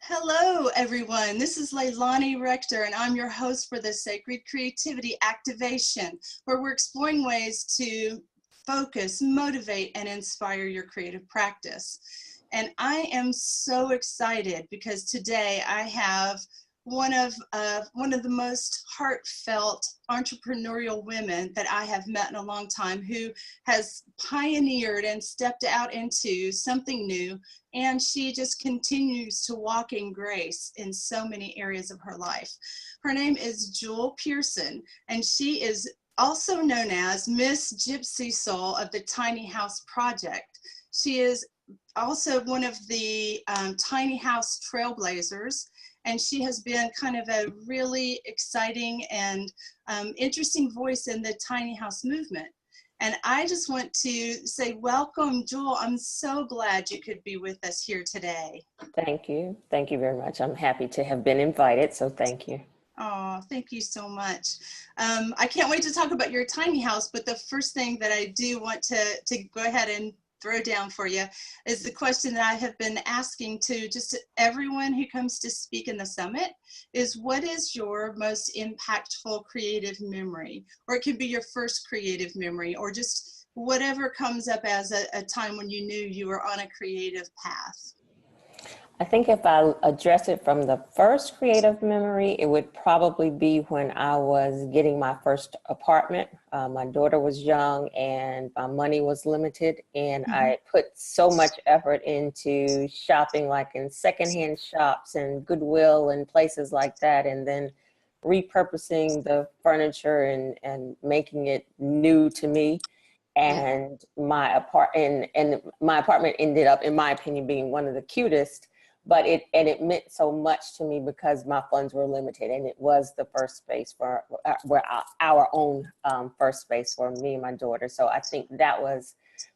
Hello, everyone. This is Leilani Rector, and I'm your host for the Sacred Creativity Activation, where we're exploring ways to focus, motivate, and inspire your creative practice. And I am so excited because today I have one of the most heartfelt entrepreneurial women that I have met in a long time, who has pioneered and stepped out into something new, and she just continues to walk in grace in so many areas of her life. Her name is Jewel Pearson, and she is also known as Miss Gypsy Soul of the Tiny House Project. She is also one of the Tiny House Trailblazers, and she has been kind of a really exciting and interesting voice in the tiny house movement. And I just want to say welcome, Jewel. I'm so glad you could be with us here today. Thank you. Thank you very much. I'm happy to have been invited, so thank you. Oh, thank you so much. I can't wait to talk about your tiny house, but the first thing that I do want to go ahead and throw down for you is the question that I have been asking to just everyone who comes to speak in the summit is, what is your most impactful creative memory? Or it could be your first creative memory, or just whatever comes up as a time when you knew you were on a creative path. I think if I address it from the first creative memory, it would probably be when I was getting my first apartment. My daughter was young and my money was limited, and I put so much effort into shopping, like in secondhand shops and Goodwill and places like that, and then repurposing the furniture and making it new to me. And my apartment ended up, in my opinion, being one of the cutest. But it meant so much to me because my funds were limited, and it was the first space for our own first space for me and my daughter. So I think that was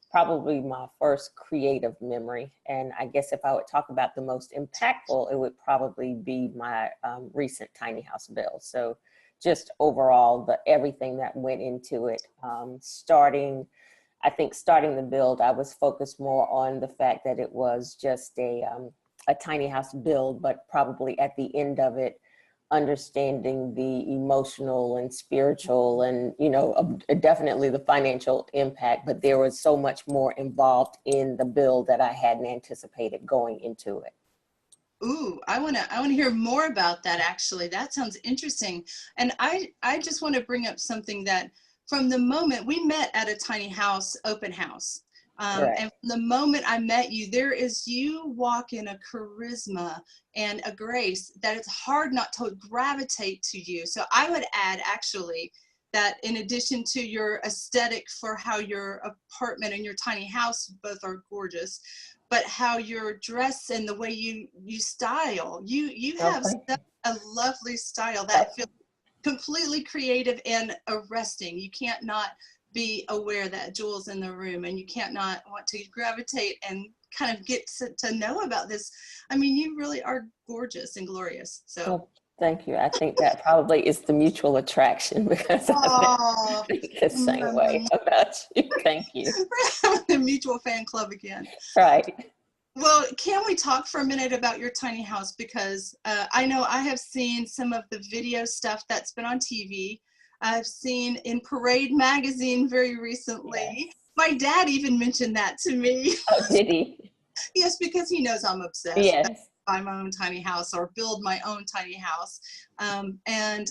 probably my first creative memory. And I guess if I would talk about the most impactful, it would probably be my recent tiny house build. So just overall, everything that went into it, starting the build, I was focused more on the fact that it was just a tiny house build, but probably at the end of it, understanding the emotional and spiritual and, definitely the financial impact, but there was so much more involved in the build that I hadn't anticipated going into it. Ooh, I want to hear more about that, actually. That sounds interesting. And I just want to bring up something that from the moment we met at a tiny house open house, Right. and from the moment I met you, you walk in a charisma and a grace that it's hard not to gravitate to you. So I would add, actually, that in addition to your aesthetic for how your apartment and your tiny house both are gorgeous, but how your dress and the way you style, you have such a lovely style that feels completely creative and arresting. You can't not be aware that Jewel's in the room, and you can't not want to gravitate and kind of get to know about this. I mean, you really are gorgeous and glorious. So. Well, thank you. I think that probably is the mutual attraction, because I think the same way about you. Thank you. The mutual fan club again. Right. Well, can we talk for a minute about your tiny house? Because I know I have seen some of the video stuff that's been on TV. I've seen in Parade magazine very recently. Yes. My dad even mentioned that to me. Oh, did he? Yes, because he knows I'm obsessed. Yes. Buy my own tiny house or build my own tiny house. You've been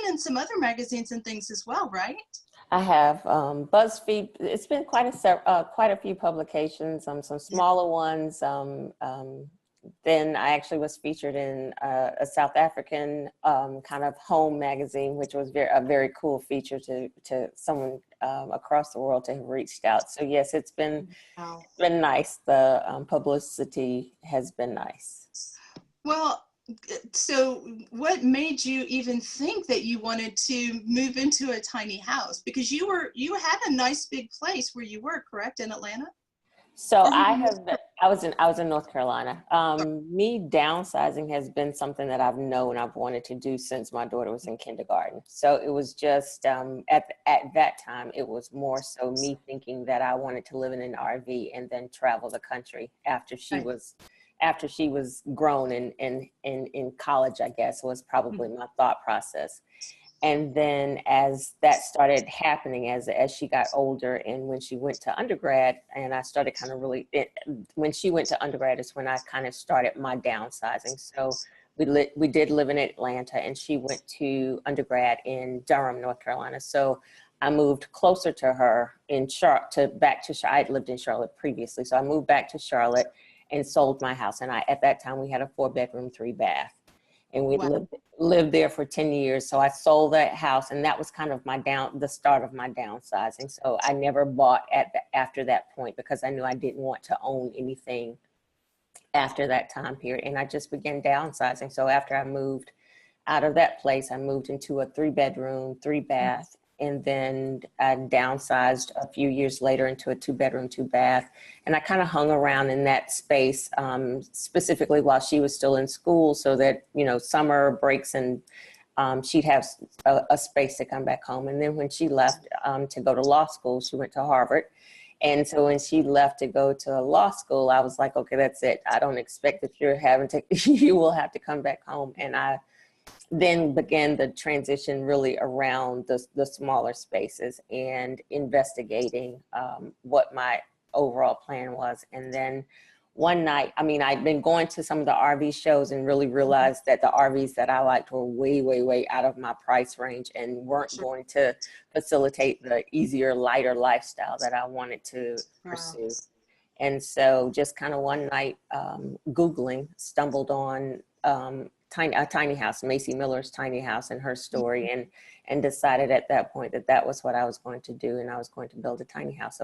in some other magazines and things as well, right? I have BuzzFeed. It's been quite a few publications, some smaller ones. Then I actually was featured in a South African kind of home magazine, which was a very cool feature to someone across the world to have reached out. So yes, it's been nice. The publicity has been nice. Well, so what made you even think that you wanted to move into a tiny house? Because you had a nice big place where you were, correct, in Atlanta? So I was in North Carolina. Me downsizing has been something that I've wanted to do since my daughter was in kindergarten. So it was just at that time, it was more so me thinking that I wanted to live in an RV and then travel the country after she was after she was grown and in college, I guess, was probably my thought process. And then as that started happening, as she got older, and when she went to undergrad, and I started kind of when she went to undergrad is when I kind of started my downsizing. So we did live in Atlanta, and she went to undergrad in Durham, North Carolina. So I moved closer to her in back to Charlotte. I'd lived in Charlotte previously. So I moved back to Charlotte and sold my house. And at that time we had a 4-bedroom, 3-bath. And we lived there for 10 years. So I sold that house, and that was kind of the start of my downsizing. So I never bought after that point, because I knew I didn't want to own anything after that time period. And I just began downsizing. So after I moved out of that place, I moved into a 3-bedroom, 3-bath. And then I downsized a few years later into a 2-bedroom, 2-bath. And I kind of hung around in that space, specifically while she was still in school, so that, summer breaks and she'd have a space to come back home. And then when she left to go to law school, she went to Harvard. And so when she left to go to law school, I was like, okay, that's it. I don't expect that you will have to come back home. And I then began the transition really around the smaller spaces and investigating what my overall plan was. And then one night, I'd been going to some of the RV shows and really realized that the RVs that I liked were way, way, way out of my price range and weren't going to facilitate the easier, lighter lifestyle that I wanted to pursue. And so just kind of one night, Googling, stumbled on a tiny house, Macy Miller's tiny house, and her story, and decided at that point that was what I was going to do, and I was going to build a tiny house.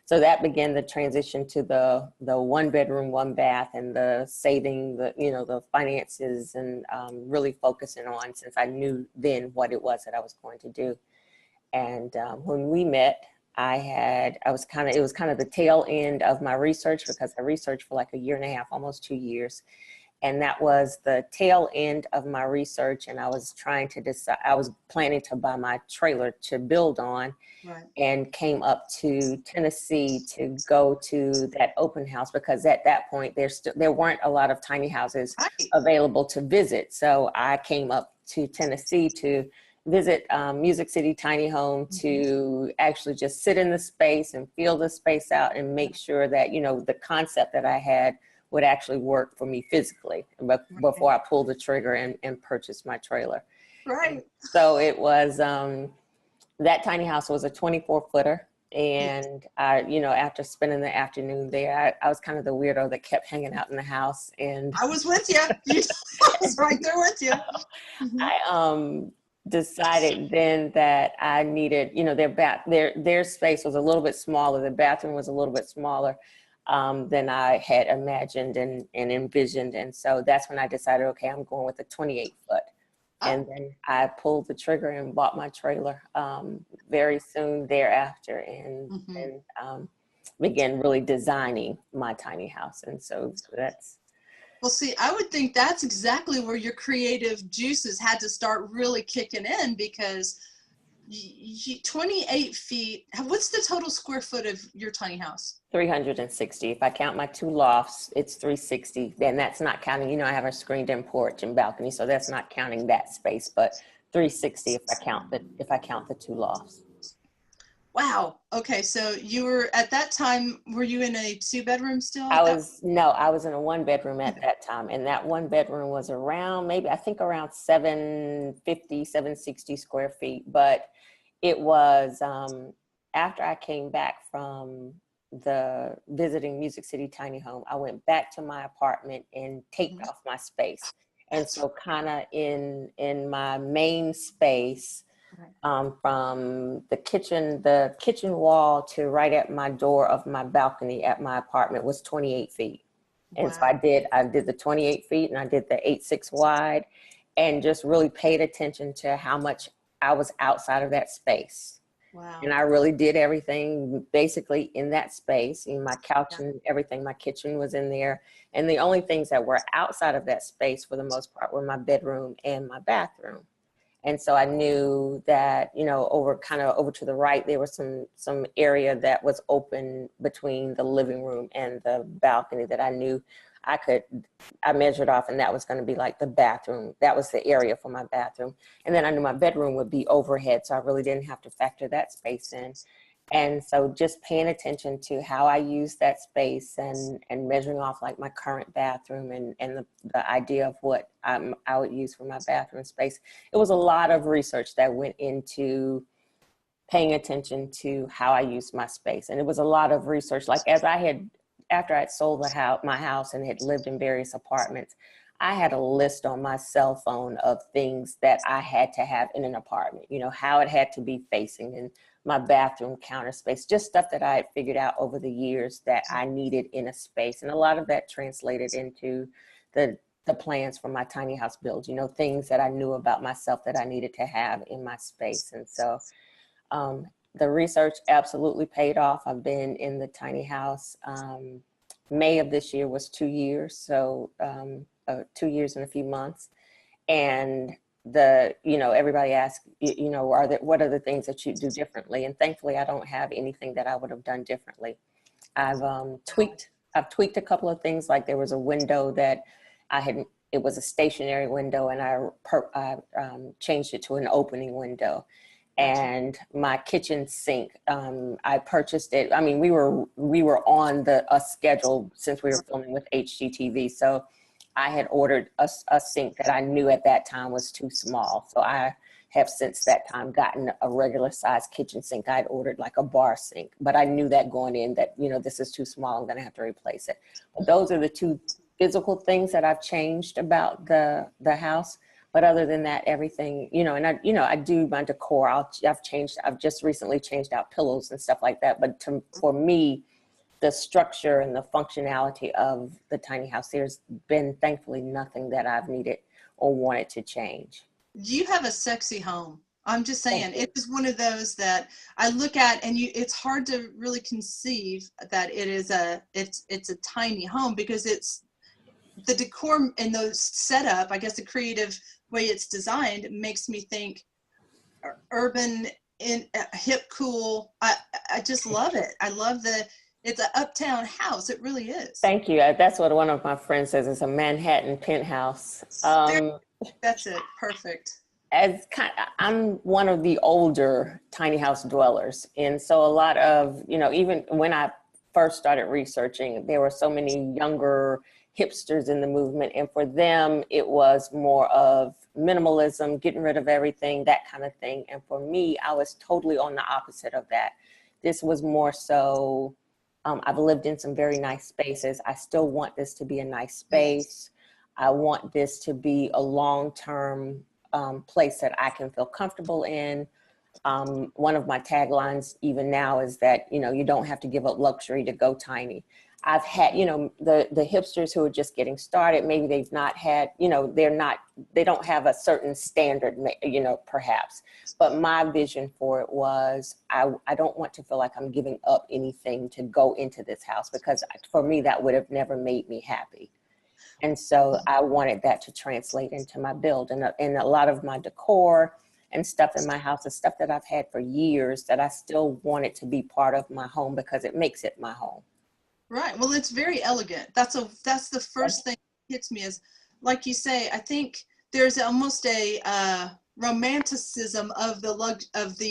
So that began the transition to the 1-bedroom, 1-bath, and the saving, the finances, and really focusing on, since I knew then what it was that I was going to do. And when we met, it was kind of the tail end of my research, because I researched for like a year and a half, almost 2 years. And that was the tail end of my research. And I was trying to decide, I was planning to buy my trailer to build on, and came up to Tennessee to go to that open house, because at that point there weren't a lot of tiny houses available to visit. So I came up to Tennessee to visit Music City Tiny Home, to actually just sit in the space and feel the space out and make sure that, the concept that I had would actually work for me physically before I pulled the trigger and purchased my trailer. Right. So it was, that tiny house was a 24-footer. And I, after spending the afternoon there, I was kind of the weirdo that kept hanging out in the house. And I was with you. I was right there with you. I decided then that I needed, their space was a little bit smaller. The bathroom was a little bit smaller than I had imagined and envisioned. And so that's when I decided, okay, I'm going with a 28-foot. And then I pulled the trigger and bought my trailer very soon thereafter, and began really designing my tiny house. And so that's. Well, see, I would think that's exactly where your creative juices had to start really kicking in, because 28 feet, what's the total square foot of your tiny house? 360. If I count my 2 lofts, it's 360. Then that's not counting, I have a screened-in porch and balcony, so that's not counting that space, but 360 if I count the 2 lofts. Wow. Okay. So you were, at that time, were you in a 2-bedroom still? I was in a 1-bedroom at that time. And that 1-bedroom was around, maybe, I think around 750, 760 square feet. But it was after I came back from the visiting Music City Tiny Home, I went back to my apartment and taped off my space. And so kind of in my main space, from the kitchen wall to right at my door of my balcony at my apartment was 28 feet. And so I did the 28 feet, and I did the 8-6 wide, and just really paid attention to how much I was outside of that space. Wow. And I really did everything basically in that space, in my couch and everything. My kitchen was in there. And the only things that were outside of that space for the most part were my bedroom and my bathroom. And so I knew that, you know, over to the right, there was some area that was open between the living room and the balcony that I knew I measured off, and that was going to be like the bathroom. That was the area for my bathroom. And then I knew my bedroom would be overhead, so I really didn't have to factor that space in. And so just paying attention to how I use that space and measuring off like my current bathroom and the idea of what I would use for my bathroom space. It was a lot of research that went into paying attention to how I used my space. And it was a lot of research, like after I'd sold my house and had lived in various apartments, I had a list on my cell phone of things that I had to have in an apartment, you know, how it had to be facing and my bathroom counter space, just stuff that I had figured out over the years that I needed in a space. And a lot of that translated into the plans for my tiny house build, you know, things that I knew about myself that I needed to have in my space. And so the research absolutely paid off. I've been in the tiny house. May of this year was 2 years. So 2 years and a few months. And everybody asks, what are the things that you do differently? And thankfully, I don't have anything that I would have done differently. I've tweaked a couple of things. Like there was a window that it was a stationary window, and I changed it to an opening window. And my kitchen sink, I purchased it. I mean, we were on a schedule since we were filming with HGTV. So I had ordered a sink that I knew at that time was too small. So I have since that time gotten a regular size kitchen sink. I'd ordered like a bar sink, but I knew that going in that, you know, this is too small, I'm gonna have to replace it. But those are the two physical things that I've changed about the house. But other than that, everything, you know, and I do my decor. I've just recently changed out pillows and stuff like that. But for me, the structure and the functionality of the tiny house, there's been thankfully nothing that I've needed or wanted to change. You have a sexy home. I'm just saying, it is one of those that I look at, and it's hard to really conceive that it's a tiny home, because it's the decor and the setup, I guess the creative way it's designed makes me think urban, hip, cool. I just love it. I love it's an uptown house. It really is. Thank you. That's what one of my friends says. It's a Manhattan penthouse. That's it. Perfect. I'm one of the older tiny house dwellers. And so a lot of, you know, even when I first started researching, there were so many younger hipsters in the movement. And for them, it was more of minimalism, getting rid of everything, that kind of thing. And for me, I was totally on the opposite of that. This was more so, I've lived in some very nice spaces. I still want this to be a nice space. I want this to be a long-term place that I can feel comfortable in. One of my taglines even now is that, you know, you don't have to give up luxury to go tiny. I've had, you know, the hipsters who are just getting started, maybe they've not had, you know, they don't have a certain standard, you know, perhaps. But my vision for it was, I don't want to feel like I'm giving up anything to go into this house, because for me, that would have never made me happy. And so I wanted that to translate into my build, and a lot of my decor and stuff in my house is stuff that I've had for years that I still want it to be part of my home, because it makes it my home. Right. Well, it's very elegant. That's the first thing that hits me is, like you say, I think there's almost a romanticism of the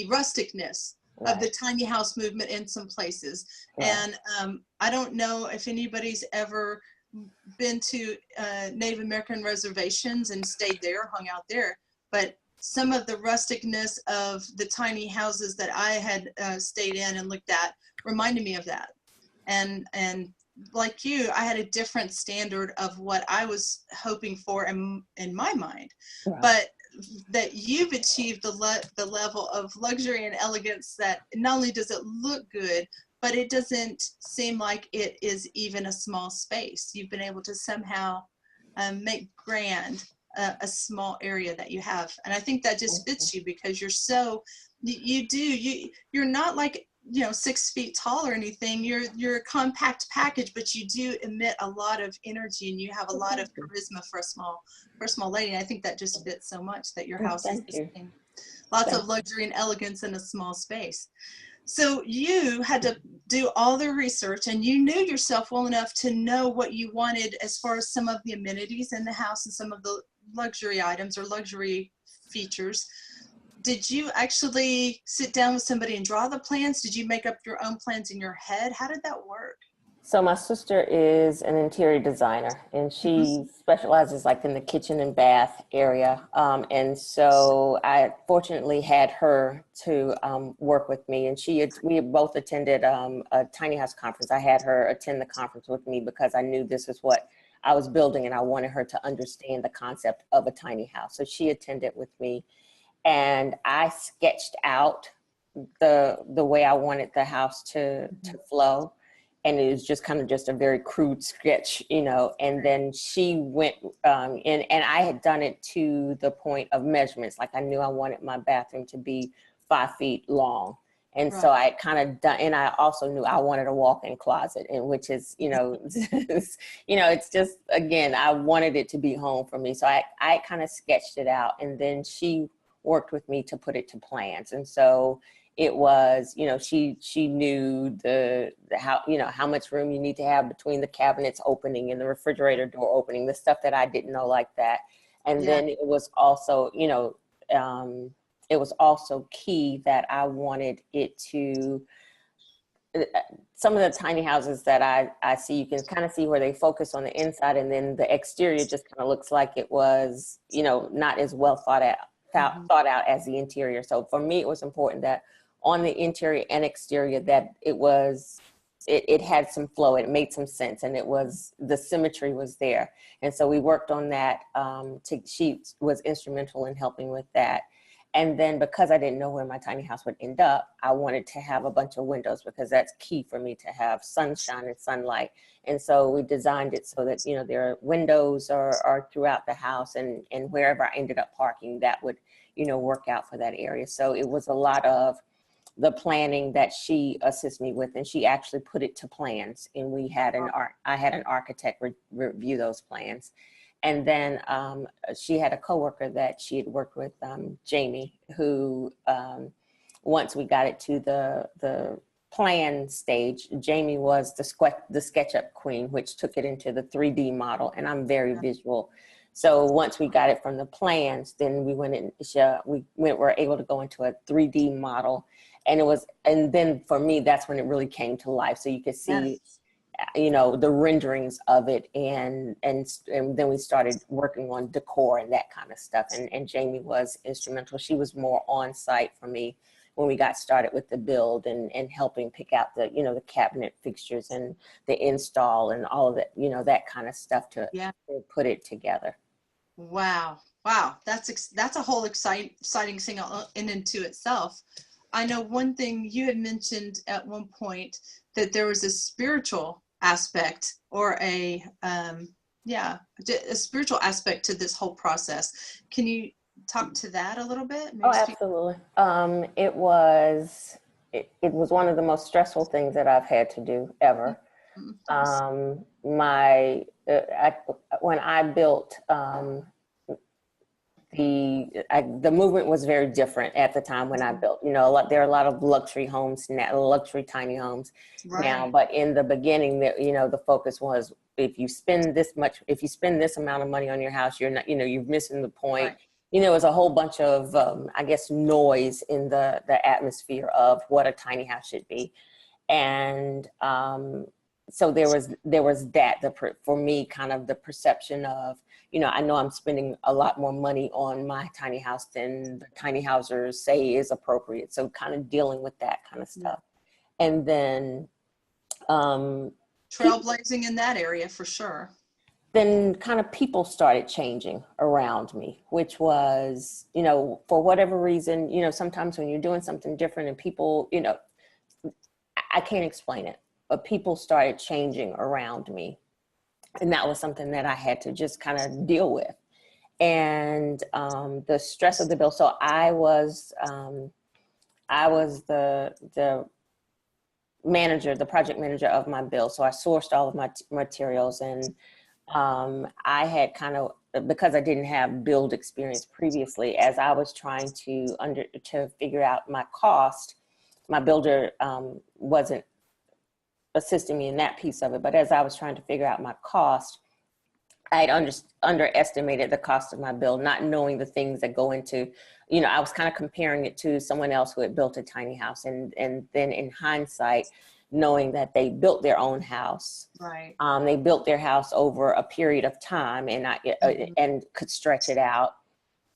rusticness Right. of the tiny house movement in some places. Right. And I don't know if anybody's ever been to Native American reservations and stayed there, hung out there, but some of the rusticness of the tiny houses that I had stayed in and looked at reminded me of that. And like you, I had a different standard of what I was hoping for in my mind. Right. But that you've achieved the level of luxury and elegance that not only does it look good, but it doesn't seem like it is even a small space. You've been able to somehow make grand a small area that you have. And I think that just fits you, because you're not like 6 feet tall or anything. You're a compact package, but you do emit a lot of energy, and you have a lot of charisma for a small lady. And I think that just fits so much that your house is Thank the you. same. Lots Thank of luxury and elegance in a small space. So you had to do all the research, and you knew yourself well enough to know what you wanted as far as some of the amenities in the house and some of the luxury items or luxury features. Did you actually sit down with somebody and draw the plans? Did you make up your own plans in your head? How did that work? So my sister is an interior designer, and she specializes like in the kitchen and bath area. And so I fortunately had her to work with me, and we had both attended a tiny house conference. I had her attend the conference with me because I knew this is what I was building, and I wanted her to understand the concept of a tiny house. So she attended with me, and I sketched out the way I wanted the house to flow. And it was just kind of just a very crude sketch, and then she went in, and I had done it to the point of measurements. Like I knew I wanted my bathroom to be 5 feet long. And so I kind of done, and I also knew I wanted a walk-in closet, and which is, it's just, again, I wanted it to be home for me. So I kind of sketched it out, and then she worked with me to put it to plans. And so it was, she knew how much room you need to have between the cabinets opening and the refrigerator door opening, the stuff that I didn't know like that. And then it was also, it was also key that I wanted it to, some of the tiny houses that I see, you can kind of see where they focus on the inside, and then the exterior just kind of looks like it was, not as well thought out as the interior. So for me, it was important that on the interior and exterior that it had some flow, it made some sense, and the symmetry was there. And so we worked on that. She was instrumental in helping with that. And then because I didn't know where my tiny house would end up, I wanted to have a bunch of windows because that's key for me to have sunshine and sunlight. And so we designed it so that, there are windows are throughout the house, and wherever I ended up parking, that would, work out for that area. So it was a lot of the planning that she assists me with, and she actually put it to plans. And I had an architect review those plans. And then she had a coworker that she had worked with, Jamie, who once we got it to the plan stage, Jamie was the SketchUp queen, which took it into the 3D model. And I'm very visual. So once we got it from the plans, then we were able to go into a 3D model. And then for me, that's when it really came to life. So you could see, the renderings of it, and then we started working on decor and that kind of stuff. And Jamie was instrumental. She was more on site for me when we got started with the build and helping pick out the cabinet fixtures and the install and all of that, that kind of stuff to put it together. Wow. That's a whole exciting thing in and to itself. I know one thing you had mentioned at one point, that there was a spiritual aspect or a spiritual aspect to this whole process. Can you talk to that a little bit? Oh, absolutely. It was one of the most stressful things that I've had to do ever. When I built, the movement was very different at the time when I built. There are a lot of luxury homes now, luxury tiny homes now, but in the beginning, the focus was if you spend this amount of money on your house, you're not, you're missing the point. It was a whole bunch of, noise in the atmosphere of what a tiny house should be, and so there was that for me, kind of the perception of, I know I'm spending a lot more money on my tiny house than the tiny housers say is appropriate. So kind of dealing with that kind of stuff. And then trailblazing in that area for sure. Then kind of people started changing around me, which was, for whatever reason, sometimes when you're doing something different and people, I can't explain it, but people started changing around me. And that was something that I had to just kind of deal with. And the stress of the bill. So I was the manager, the project manager of my build. So I sourced all of my materials, and I had kind of, because I didn't have build experience previously, as I was trying to figure out my cost, my builder wasn't assisting me in that piece of it. But as I was trying to figure out my cost, I had underestimated the cost of my build, not knowing the things that go into, you know, I was kind of comparing it to someone else who had built a tiny house. And then in hindsight, knowing that they built their own house. Right. They built their house over a period of time, and and could stretch it out.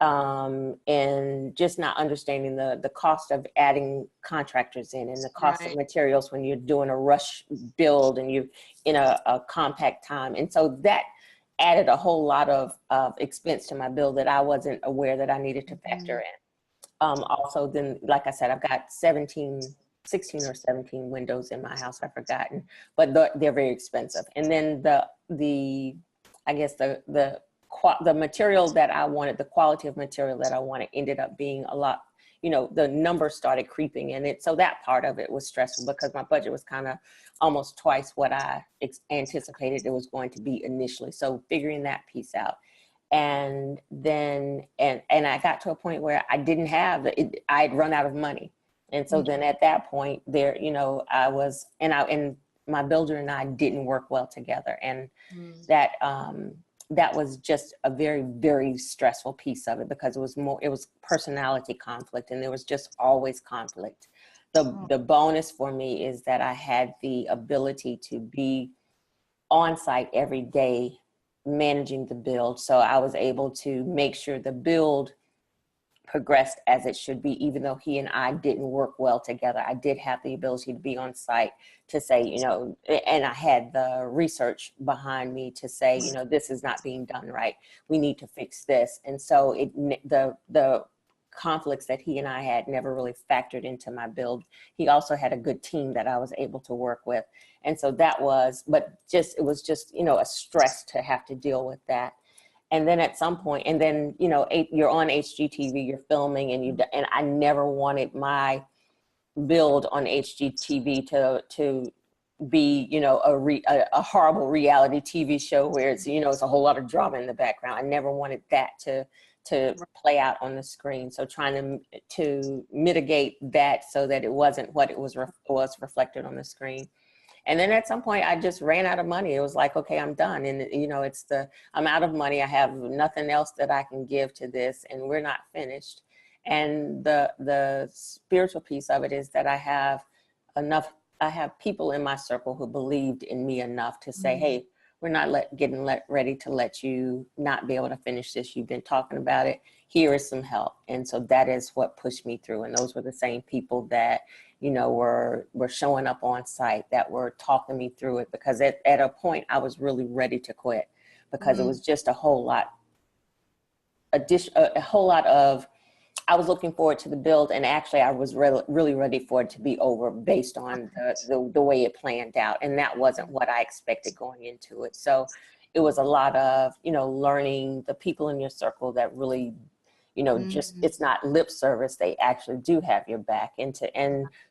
And just not understanding the cost of adding contractors in, and the cost of materials when you're doing a rush build and you in a compact time. And so that added a whole lot of expense to my bill that I wasn't aware that I needed to factor in. Also, then, like I said, I've got 16 or 17 windows in my house. I've forgotten, but they're very expensive. And then I guess the material that I wanted, the quality of material that I wanted, ended up being a lot, you know, the numbers started creeping in it. So that part of it was stressful because my budget was kind of almost twice what I anticipated it was going to be initially. So figuring that piece out. And then, and I got to a point where I didn't have I'd run out of money. And so then at that point there, you know, and my builder and I didn't work well together. And that was just a very, very stressful piece of it, because it was personality conflict, and there was just always conflict. The bonus for me is that I had the ability to be on site every day managing the build. So I was able to make sure the build progressed as it should be, even though he and I didn't work well together. I did have the ability to be on site to say, you know, and I had the research behind me to say, you know, this is not being done right. We need to fix this. And so the conflicts that he and I had never really factored into my build. He also had a good team that I was able to work with. And so it was just, you know, a stress to have to deal with that. And then at some point, and then, you know, you're on HGTV, you're filming, and I never wanted my build on HGTV to be, you know, a horrible reality TV show where it's, you know, it's a whole lot of drama in the background. I never wanted that to play out on the screen. So trying to mitigate that so that it wasn't what it was reflected on the screen. And then at some point I just ran out of money. It was like, okay, I'm done. And, you know, I'm out of money. I have nothing else that I can give to this, and we're not finished. And the spiritual piece of it is that I have people in my circle who believed in me enough to say, hey, we're not getting ready to let you not be able to finish this. You've been talking about it. Here is some help. And so that is what pushed me through. And those were the same people that, you know, were showing up on site, that were talking me through it, because at a point I was really ready to quit, because it was just a whole lot of, I was looking forward to the build, and actually I was really ready for it to be over based on the way it planned out. And that wasn't what I expected going into it. So it was a lot of, you know, learning the people in your circle that really, you know, just, it's not lip service. They actually do have your back. And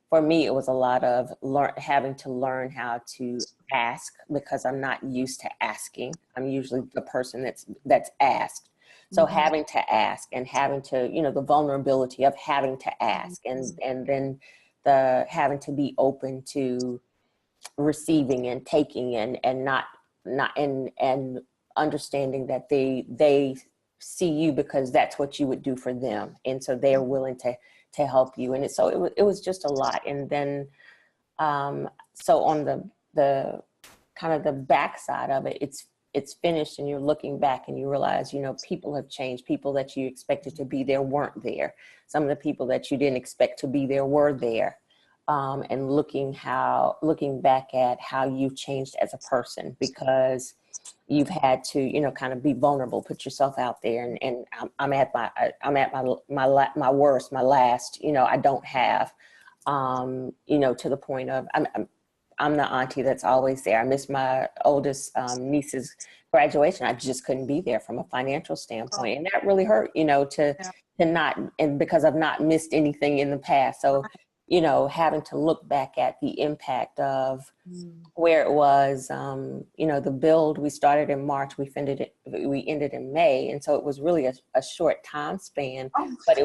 for me, it was a lot of having to learn how to ask, because I'm not used to asking. I'm usually the person that's asked. So having to ask, and having to, you know, the vulnerability of having to ask, and then the having to be open to receiving and taking, and not and understanding that they see you because that's what you would do for them, and so they're willing to help you. And it was just a lot. And then so on the kind of the backside of it, it's finished, and you're looking back and you realize, you know, people have changed. People that you expected to be there weren't there. Some of the people that you didn't expect to be there were there. And looking back at how you've changed as a person, because you've had to, you know, kind of be vulnerable, put yourself out there. And I'm at my worst, my last, you know, I don't have, you know, to the point of, I'm the auntie that's always there. I missed my oldest niece's graduation. I just couldn't be there from a financial standpoint. And that really hurt, you know, to not, and because I've not missed anything in the past. So you know, having to look back at the impact of where it was, you know, the build, we started in March, we ended in May. And so it was really a short time span, but it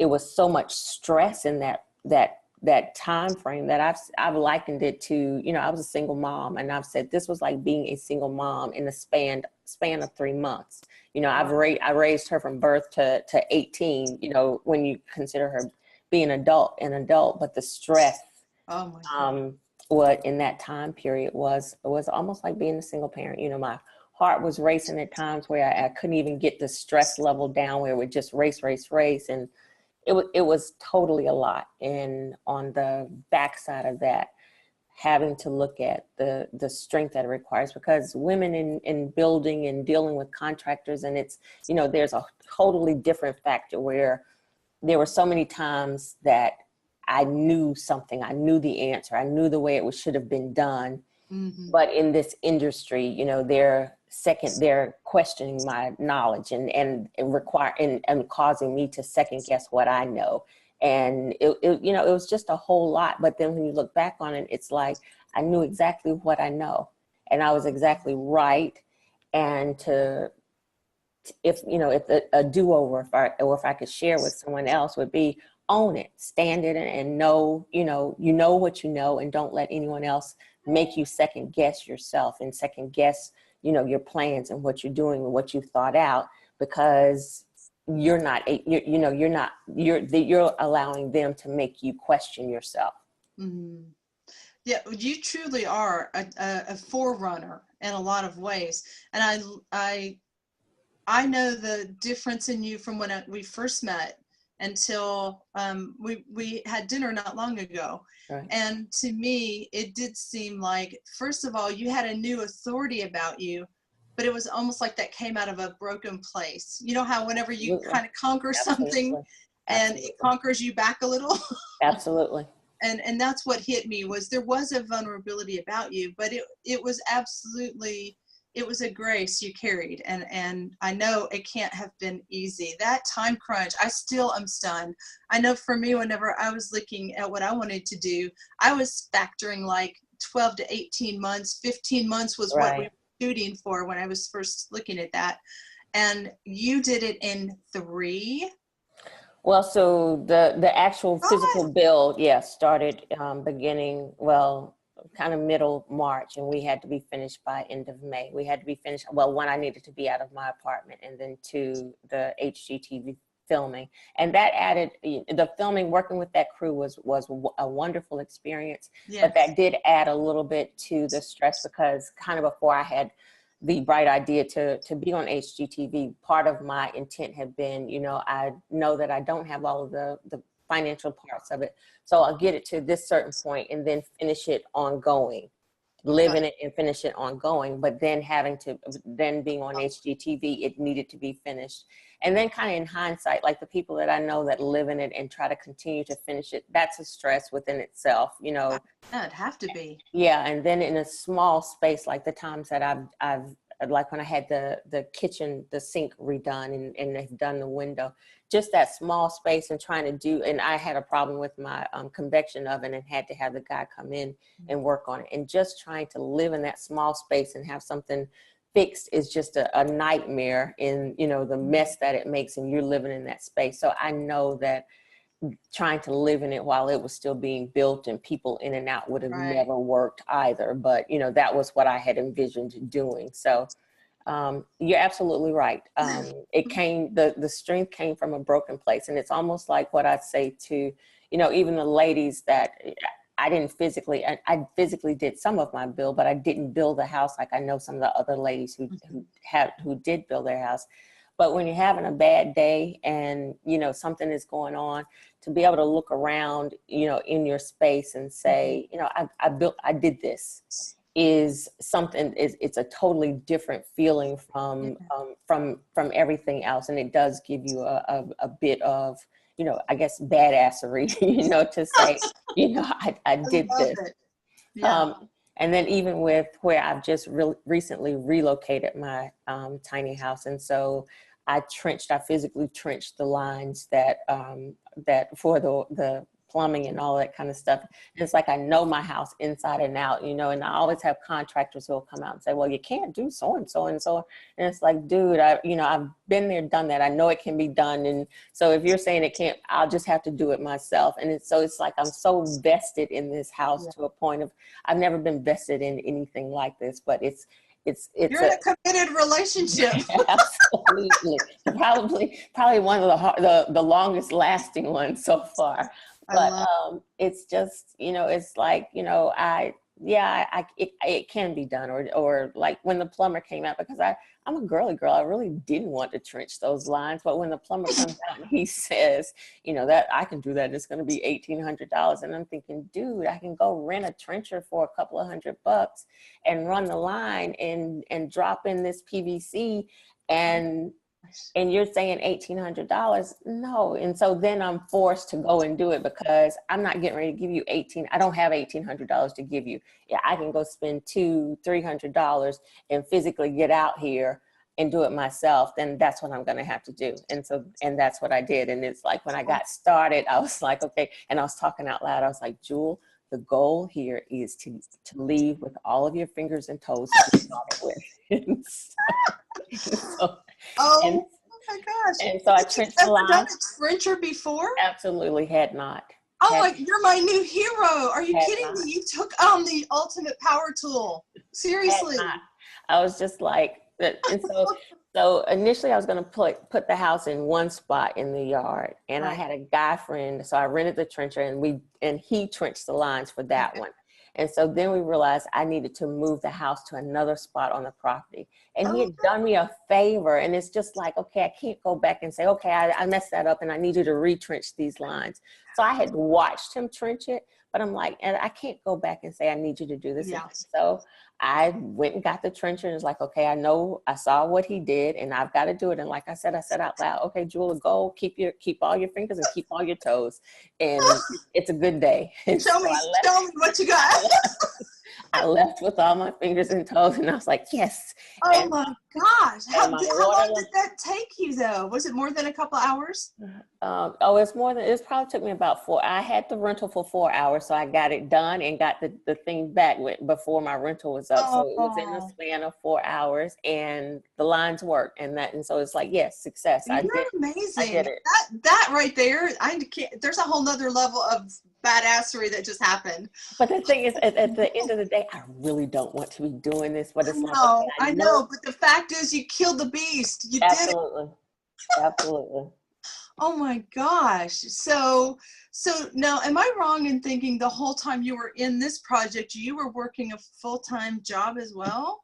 was so much stress in that time frame that I've likened it to, you know, I was a single mom, and I've said this was like being a single mom in the span of 3 months. You know, I raised her from birth to 18, you know, when you consider her being an adult, but the stress, what in that time period was almost like being a single parent. You know, my heart was racing at times where I couldn't even get the stress level down, where it would just race. And it was totally a lot. And on the backside of that, having to look at the strength that it requires, because women in building and dealing with contractors, and it's, you know, there's a totally different factor where there were so many times that I knew something, I knew the answer, I knew the way it should have been done. But in this industry, you know, they're questioning my knowledge and causing me to second guess what I know. And it, you know, it was just a whole lot. But then when you look back on it, it's like, I knew exactly what I know, and I was exactly right. And if a do-over, if I could share with someone else, would be own it, stand in it, and know what you know, and don't let anyone else make you second guess yourself and second guess, you know, your plans and what you're doing and what you've thought out, because you're allowing them to make you question yourself. Yeah, you truly are a forerunner in a lot of ways. And I know the difference in you from when we first met until we had dinner not long ago. Right. And to me, it did seem like, first of all, you had a new authority about you, but it was almost like that came out of a broken place. You know how whenever you kind of conquer something and it conquers you back a little? Absolutely. And that's what hit me, was there was a vulnerability about you, but it was absolutely, it was a grace you carried. And I know it can't have been easy. That time crunch, I still am stunned. I know for me, whenever I was looking at what I wanted to do, I was factoring like 12 to 18 months, 15 months was what we were shooting for when I was first looking at that. And you did it in 3. Well, so the actual physical build, started beginning, kind of middle March, and we had to be finished by end of May. We had to be finished. Well, one, I needed to be out of my apartment, and then 2, the HGTV filming, and that added the filming. Working with that crew was a wonderful experience, but that did add a little bit to the stress, because kind of before I had the bright idea to be on HGTV, part of my intent had been, you know, I know that I don't have all of the financial parts of it, so I'll get it to this certain point and then finish it ongoing, live in it and finish it ongoing. But then being on HGTV, it needed to be finished. And then kind of in hindsight, like the people that I know that live in it and try to continue to finish it, that's a stress within itself, you know. That'd have to be. Yeah, and then in a small space, like the times that I've like when I had the kitchen, the sink redone and they've done the window, just that small space, and trying to do, and I had a problem with my convection oven and had to have the guy come in and work on it. And just trying to live in that small space and have something fixed is just a nightmare, in, you know, the mess that it makes, and you're living in that space. So I know that trying to live in it while it was still being built and people in and out would have never worked either. But, you know, that was what I had envisioned doing. So you're absolutely right. The strength came from a broken place. And it's almost like what I'd say to, you know, even the ladies that I physically did some of my build, but I didn't build the house like I know some of the other ladies who did build their house. But when you're having a bad day and, you know, something is going on, to be able to look around, you know, in your space and say, you know, I did this, is something, it's a totally different feeling from everything else. And it does give you a bit of, you know, I guess badassery, you know, to say, you know, I did this. And then even with where I've just recently relocated my tiny house. And so I physically trenched the lines that for the plumbing and all that kind of stuff. And it's like, I know my house inside and out, you know, and I always have contractors who will come out and say, well, you can't do so and so and so. And it's like, dude, I've been there, done that. I know it can be done. And so if you're saying it can't, I'll just have to do it myself. And it's like, I'm so vested in this house to a point of, I've never been vested in anything like this, but it's you're in a committed relationship. Absolutely. Probably one of the longest lasting ones so far. But it's just, you know, it's like, you know, it can be done, or like when the plumber came out, because I'm a girly girl. I really didn't want to trench those lines, but when the plumber comes out and he says, you know, that I can do that, it's going to be $1,800, and I'm thinking, dude, I can go rent a trencher for a couple of $100 and run the line and drop in this PVC, and you're saying $1,800? No. And so then I'm forced to go and do it, because I'm not getting ready to give you I don't have $1,800 to give you. Yeah, I can go spend $200-300 and physically get out here and do it myself. Then that's what I'm going to have to do. And that's what I did. And it's like, when I got started, I was like, okay. And I was talking out loud. I was like, Jewel, the goal here is to leave with all of your fingers and toes that you started with. Oh my gosh. And so I trenched the line. Done a trencher before? Absolutely had not. You're my new hero. Are you kidding me? You took on the ultimate power tool. Seriously. I was just like, and so initially I was going to put the house in one spot in the yard, and I had a guy friend, so I rented the trencher, and he trenched the lines for that one. And so then we realized I needed to move the house to another spot on the property. And he had done me a favor. And it's just like, okay, I can't go back and say, okay, I messed that up and I need you to retrench these lines. So I had watched him trench it, but I'm like, and I can't go back and say, I need you to do this. Yeah. So I went and got the trencher, and was like, okay, I saw what he did, and I've got to do it. And like I said out loud, okay, Jewel, go keep all your fingers and keep all your toes. And it's a good day. And show me what you got. I left with all my fingers and toes, and I was like, yes. Oh my gosh. How long did that take you though? Was it more than a couple hours? It probably took me about 4. I had the rental for 4 hours, so I got it done and got the thing back before my rental was up. So it was in the span of 4 hours, and the lines worked, and so it's like, yes, success. You're amazing. I did it. That right there, there's a whole nother level of badassery that just happened. But the thing is, at the end of the day, I really don't want to be doing this, but it's I know, but the fact is, you killed the beast. You did it. Absolutely. Oh my gosh. So now, am I wrong in thinking the whole time you were in this project, you were working a full-time job as well?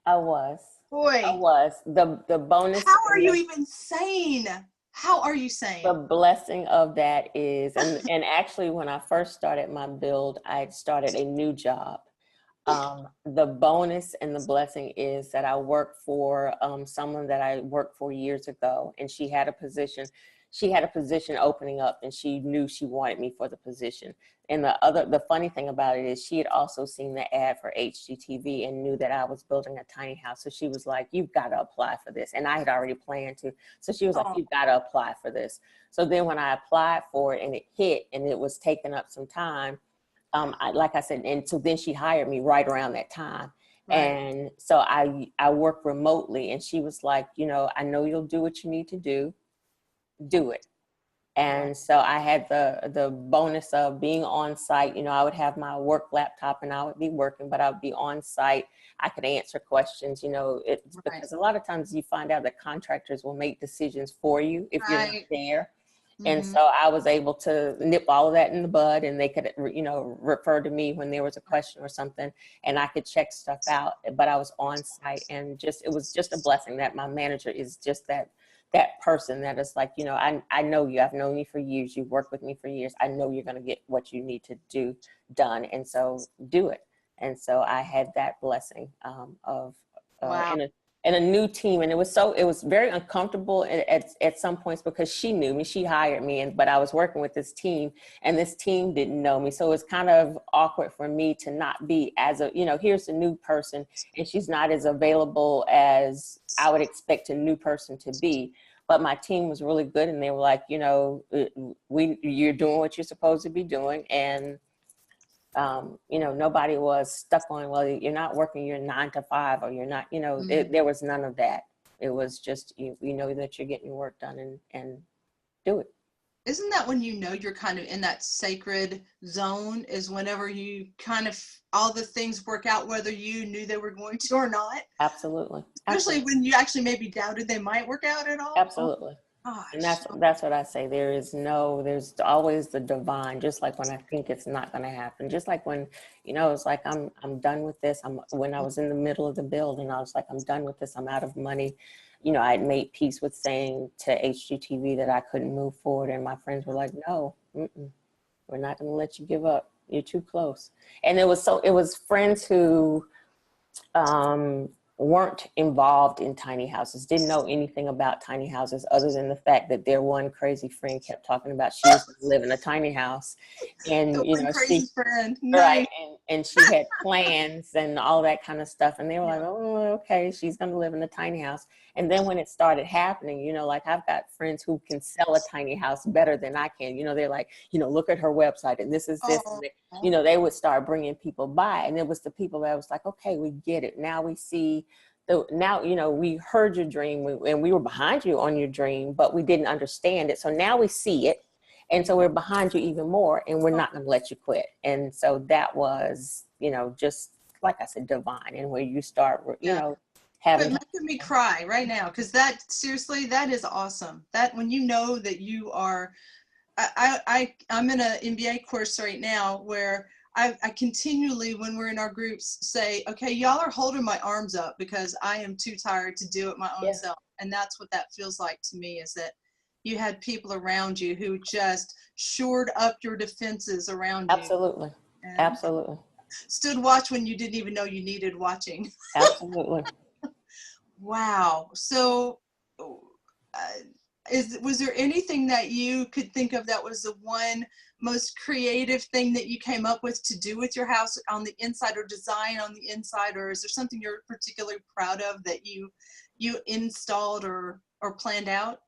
I was. Boy. I was. The bonus. How are you even sane? How are you sane? The blessing of that is, and actually when I first started my build, I started a new job. The bonus and the blessing is that I work for someone that I worked for years ago, and she had a position opening up, and she knew she wanted me for the position. And the funny thing about it is, she had also seen the ad for HGTV and knew that I was building a tiny house. So she was like, you've got to apply for this. And I had already planned to. So she was like, you've got to apply for this. So then when I applied for it and it hit, and it was taking up some time, like I said, and so then she hired me right around that time. Right. And so I work remotely, and she was like, you know, I know you'll do what you need to do it. And so I had the bonus of being on site. You know, I would have my work laptop and I would be working, but I would be on site. I could answer questions, you know, because a lot of times you find out that contractors will make decisions for you if you're not there. And so I was able to nip all of that in the bud, and they could, you know, refer to me when there was a question or something, and I could check stuff out, but I was on site, and it was just a blessing that my manager is just that person that is like, you know, I know you, I've known you for years, you've worked with me for years, I know you're going to get what you need to do done, and so do it. And so I had that blessing of and a new team, and it was very uncomfortable at some points, because she knew me, she hired me, but I was working with this team, and this team didn't know me, so it was kind of awkward for me to not be here's a new person, and she's not as available as I would expect a new person to be. but my team was really good, and they were like, you know, you're doing what you're supposed to be doing. And, you know, nobody was stuck on, well, you're not working your 9 to 5, or you're not, you know, there was none of that. It was just, you know that you're getting your work done, and do it. Isn't that when you know you're kind of in that sacred zone, is whenever you kind of, all the things work out whether you knew they were going to or not? Absolutely. Especially when you actually maybe doubted they might work out at all. Absolutely. Oh, And gosh. that's what I say. There's always the divine, just like when I think it's not going to happen. Just like when, you know, it's like, I'm done with this. When I was in the middle of the build, and I was like, I'm done with this. I'm out of money. You know, I had made peace with saying to HGTV that I couldn't move forward. And my friends were like, no, we're not going to let you give up. You're too close. And it was friends who, weren't involved in tiny houses, didn't know anything about tiny houses other than the fact that their one crazy friend kept talking about she used to live in a tiny house, and The you one know, crazy friend. right, Nice. and she had plans and all that kind of stuff, and they were like, oh, okay, she's going to live in a tiny house. And then when it started happening, you know, like, I've got friends who can sell a tiny house better than I can. You know, they're like, you know, look at her website, and this is this. Oh. And you know, they would start bringing people by, and it was the people that was like, okay, we get it. Now we see now, you know, we heard your dream, and we were behind you on your dream, but we didn't understand it. So now we see it. And so we're behind you even more, and we're not going to let you quit. And so that was, you know, just like I said, divine, and where you start, you know, having. But making me cry right now, because that, seriously, that is awesome. That when you know that you are, I'm in an MBA course right now where I continually, when we're in our groups, say, okay, y'all are holding my arms up because I am too tired to do it my own self. And that's what that feels like to me, is that you had people around you who just shored up your defenses around you. Absolutely. Absolutely. Stood watch when you didn't even know you needed watching. Absolutely. Wow. So was there anything that you could think of that was the one most creative thing that you came up with to do with your house on the inside, or design on the inside, or is there something you're particularly proud of that you installed or planned out?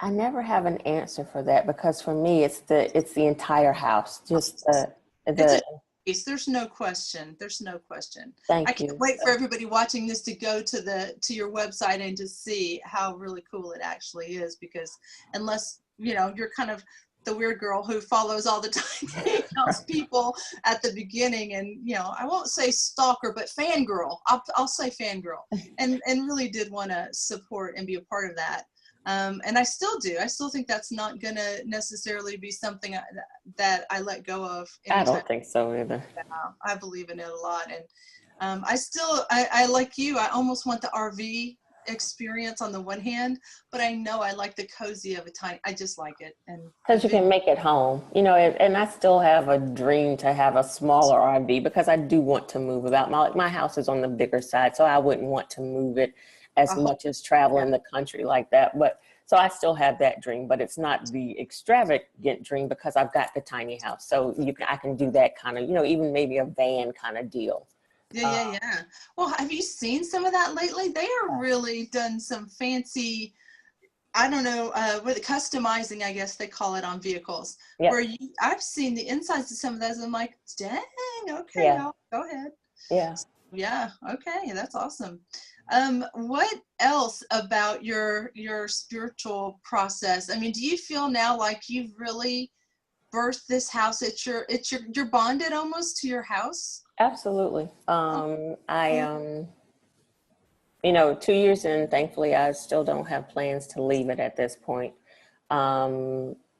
I never have an answer for that, because for me, it's the entire house. Just There's no question. There's no question. Thank I can't you. wait for everybody watching this to go to your website and to see how really cool it actually is, because unless, you know, you're kind of the weird girl who follows all the tiny house people at the beginning, and, you know, I won't say stalker, but fangirl. I'll say fangirl, and really did want to support and be a part of that. And I still do. I still think that's not going to necessarily be something that I let go of. I don't think so either. I believe in it a lot. And I like you, I almost want the RV experience on the one hand, but I know I like the cozy of I just like it. And because you can make it home, you know, and I still have a dream to have a smaller RV, because I do want to move about. My house is on the bigger side, so I wouldn't want to move it as much as travel in the country like that. But so I still have that dream, but it's not the extravagant dream, because I've got the tiny house. So I can do that kind of, you know, even maybe a van kind of deal. Yeah. Well, have you seen some of that lately? They are really done some fancy, I don't know, with customizing, I guess they call it, on vehicles. Yep. Where I've seen the insides of some of those, and I'm like, dang, okay, y'all, go ahead. Yeah, okay, that's awesome. What else about your spiritual process? I mean, do you feel now like you've really birthed this house? You're bonded almost to your house? Absolutely. You know, 2 years in, thankfully, I still don't have plans to leave it at this point.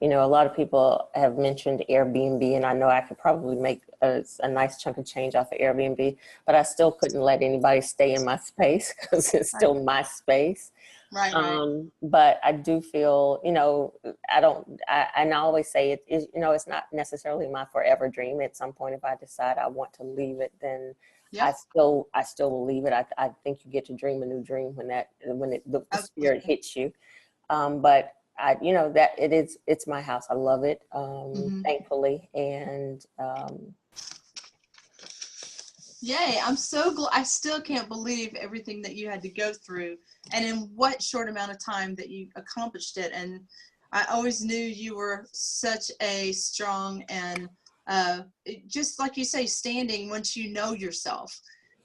You know, a lot of people have mentioned Airbnb, and I know I could probably make a nice chunk of change off of Airbnb, but I still couldn't let anybody stay in my space, because it's still my space. Right. But I do feel, you know, and I always say it is, you know, it's not necessarily my forever dream. At some point, if I decide I want to leave it, then I still will leave it. I think you get to dream a new dream when the spirit hits you. But you know, that it's my house. I love it, thankfully. And Yay, I'm so glad. I still can't believe everything that you had to go through and in what short amount of time that you accomplished it. And I always knew you were such a strong and just like you say, standing once you know yourself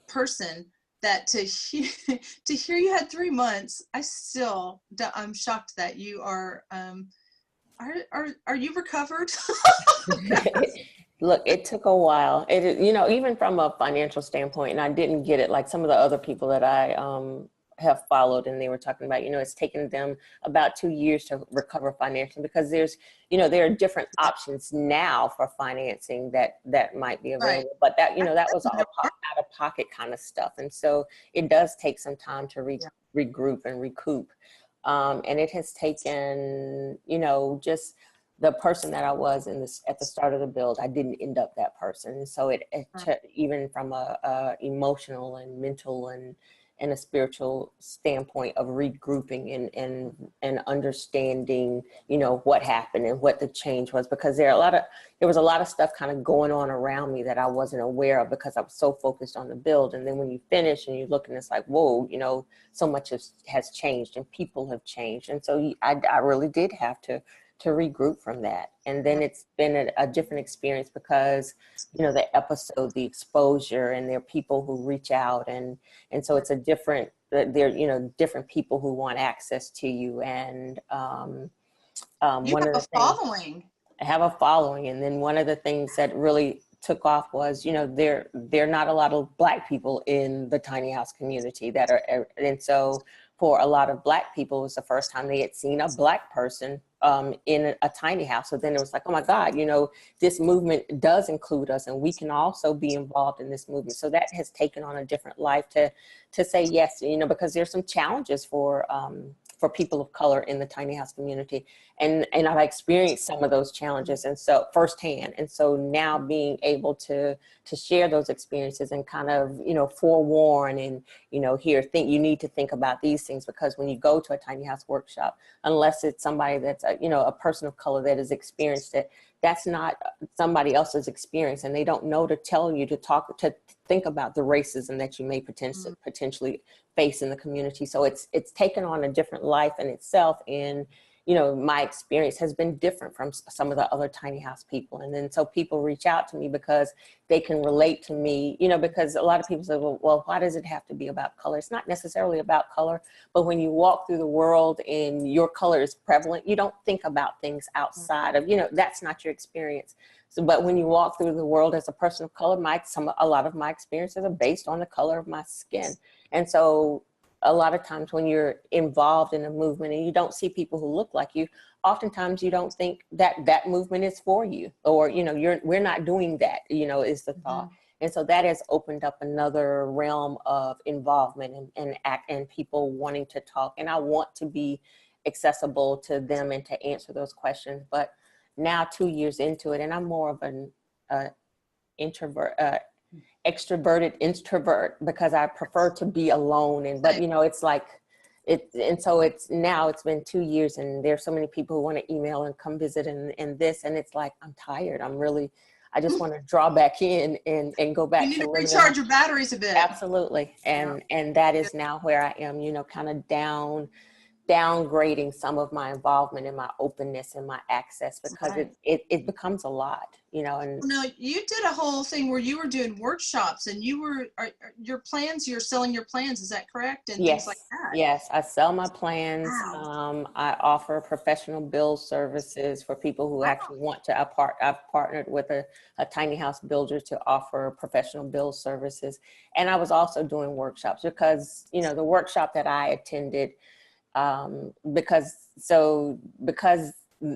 person, that to hear you had 3 months, I'm shocked that you are you recovered? Look, it took a while. You know, even from a financial standpoint, and I didn't get it like some of the other people that I have followed, and they were talking about, you know, it's taken them about 2 years to recover financially because there's, you know, there are different options now for financing that might be Right. available. But that, you know, that was all out of pocket kind of stuff, and so it does take some time to Yeah. regroup and recoup. And it has taken, you know, just the person that I was in this at the start of the build, I didn't end up that person. And so even from a emotional and mental and a spiritual standpoint of regrouping and understanding, you know, what happened and what the change was, because there was a lot of stuff kind of going on around me that I wasn't aware of because I was so focused on the build. And then when you finish and you look and it's like, whoa, you know, so much has changed and people have changed. And so I really did have to regroup from that. And then it's been a different experience because, you know, the episode, the exposure, and there are people who reach out, and so it's a different, there, you know, different people who want access to you. And You one have of a the things, following. I have a following. And then one of the things that really took off was, you know, there are not a lot of Black people in the tiny house community that are, and so for a lot of Black people, it was the first time they had seen a Black person in a tiny house. So then it was like, oh my God, you know, this movement does include us, and we can also be involved in this movement. So that has taken on a different life to say yes, you know, because there's some challenges for people of color in the tiny house community. And I've experienced some of those challenges, and so firsthand. And so now being able to share those experiences and kind of, you know, forewarn and, you know, you need to think about these things, because when you go to a tiny house workshop, unless it's somebody that's you know, a person of color that has experienced it, that's not somebody else's experience, and they don't know to tell you to think about the racism that you may potentially face in the community. So it's taken on a different life in itself. And, you know, my experience has been different from some of the other tiny house people. And then so people reach out to me because they can relate to me, you know, because a lot of people say, well, why does it have to be about color? It's not necessarily about color, but when you walk through the world and your color is prevalent, you don't think about things outside of, you know, that's not your experience. So, but when you walk through the world as a person of color, a lot of my experiences are based on the color of my skin. And so a lot of times when you're involved in a movement and you don't see people who look like you, oftentimes you don't think that that movement is for you, or, you know, we're not doing that, you know, is the thought. And so that has opened up another realm of involvement and people wanting to talk. And I want to be accessible to them and to answer those questions. But now 2 years into it, and I'm more of an introvert, extroverted introvert, because I prefer to be alone. And but you know, it's like and so it's been 2 years, and there's so many people who want to email and come visit and this, and it's like, I'm tired. I just want to draw back in and go You back need to to living. recharge your batteries a bit. Absolutely. And that is now where I am, you know, kind of downgrading some of my involvement and my openness and my access, because it becomes a lot, you know. And No, you did a whole thing where you were doing workshops, and you're selling your plans, is that correct? And things like yes, that. yes, I sell my plans. Wow. I offer professional build services for people who Wow. actually want to. I've partnered with a tiny house builder to offer professional build services. And I was also doing workshops because, you know, the workshop that I attended, because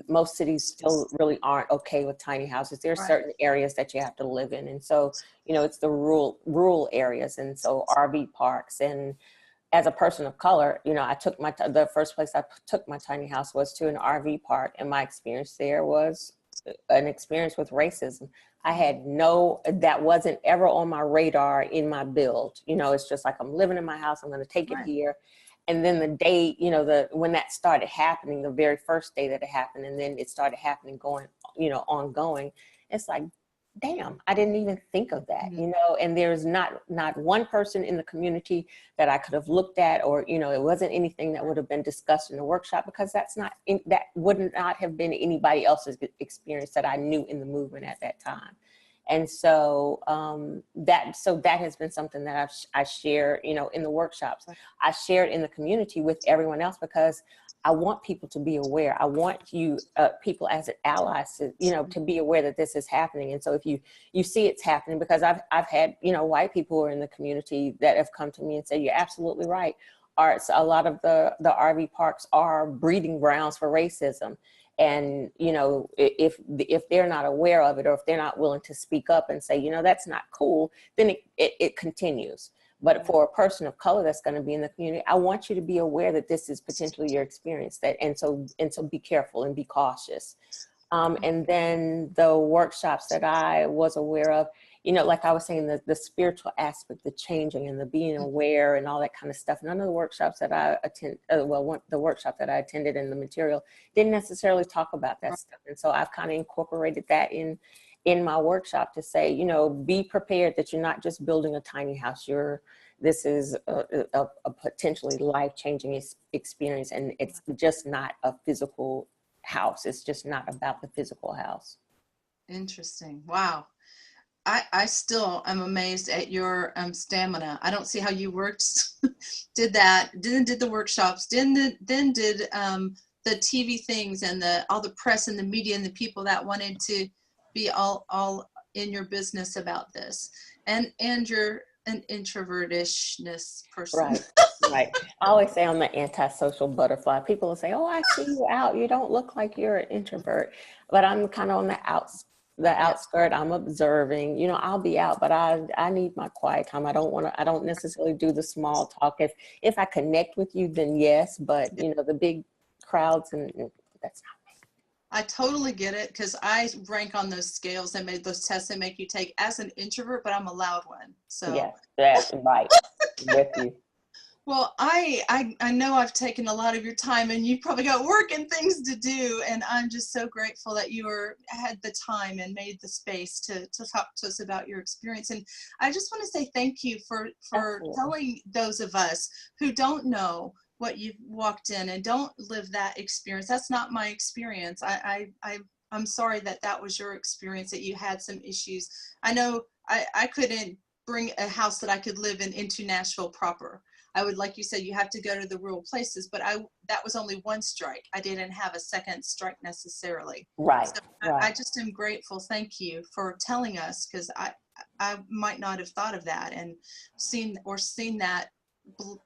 most cities still really aren't okay with tiny houses. There are Right. certain areas that you have to live in. And so, you know, it's the rural areas. And so RV parks. And as a person of color, you know, the first place I took my tiny house was to an RV park. And my experience there was an experience with racism. That wasn't ever on my radar in my build. You know, it's just like, I'm living in my house, I'm going to take it Right. here. And then the day, you know, when that started happening, the very first day that it happened, and then it started happening ongoing, it's like, damn, I didn't even think of that, Mhm. you know, and there's not one person in the community that I could have looked at, or, you know, it wasn't anything that would have been discussed in the workshop, because that would not have been anybody else's experience that I knew in the movement at that time. And so that has been something that I share, you know, in the workshops. I share it in the community with everyone else, because I want people to be aware. I want you people as allies to, you know, to be aware that this is happening. And so if you see it's happening, because I've had, you know, white people who are in the community that have come to me and said, you're absolutely right. A lot of the RV parks are breeding grounds for racism. And, you know, if they're not aware of it, or if they're not willing to speak up and say, you know, that's not cool, then it continues. But for a person of color that's going to be in the community, I want you to be aware that this is potentially your experience. And so be careful and be cautious. And then the workshops that I was aware of, you know, like I was saying, the spiritual aspect, the changing and the being aware and all that kind of stuff. None of the workshops that I the workshop that I attended in the material didn't necessarily talk about that stuff. And so I've kind of incorporated that in my workshop to say, you know, be prepared that you're not just building a tiny house. This is a potentially life-changing experience, and it's just not a physical house. It's just not about the physical house. Interesting. Wow. I still am amazed at your stamina. I don't see how you worked, did the workshops, then did the TV things and all the press and the media and the people that wanted to be all in your business about this. And you're an introvertishness person. Right. Right. I always say I'm the antisocial butterfly. People will say, oh, I see you out. You don't look like you're an introvert. But I'm kind of on the outskirt. I'm observing. You know, I'll be out, but I need my quiet time. I don't necessarily do the small talk. If I connect with you, then yes, but you know, the big crowds, and that's not me. I totally get it, because I rank on those scales that made those tests they make you take as an introvert, but I'm a loud one. So Yeah, that's right. With you. well, I know I've taken a lot of your time, and you've probably got work and things to do, and I'm just so grateful that you had the time and made the space to talk to us about your experience. And I just want to say thank you for Absolutely. telling those of us who don't know what you've walked in and don't live that experience. That's not my experience. I'm sorry that was your experience, that you had some issues. I know I couldn't bring a house that I could live in into Nashville proper. I would, like you said, you have to go to the rural places, but that was only one strike. I didn't have a second strike necessarily. Right. So Right. I just am grateful. Thank you for telling us, because I might not have thought of that and seen that,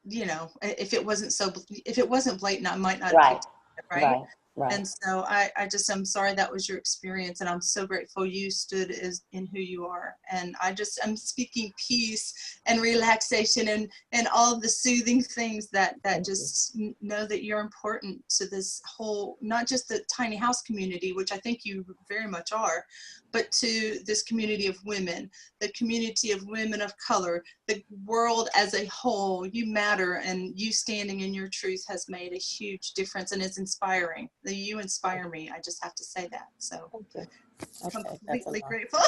you know, if it wasn't blatant, I might not have Right. picked it, right? Right. Right. And so I'm sorry that was your experience, and I'm so grateful you stood in who you are. And I'm speaking peace and relaxation and all of the soothing things that just know that you're important to this whole, not just the tiny house community, which I think you very much are, but to this community of women, the community of women of color, the world as a whole. You matter, and you standing in your truth has made a huge difference, and it's inspiring. You inspire me. I just have to say that. So Thank you. Okay, that's completely enough. grateful.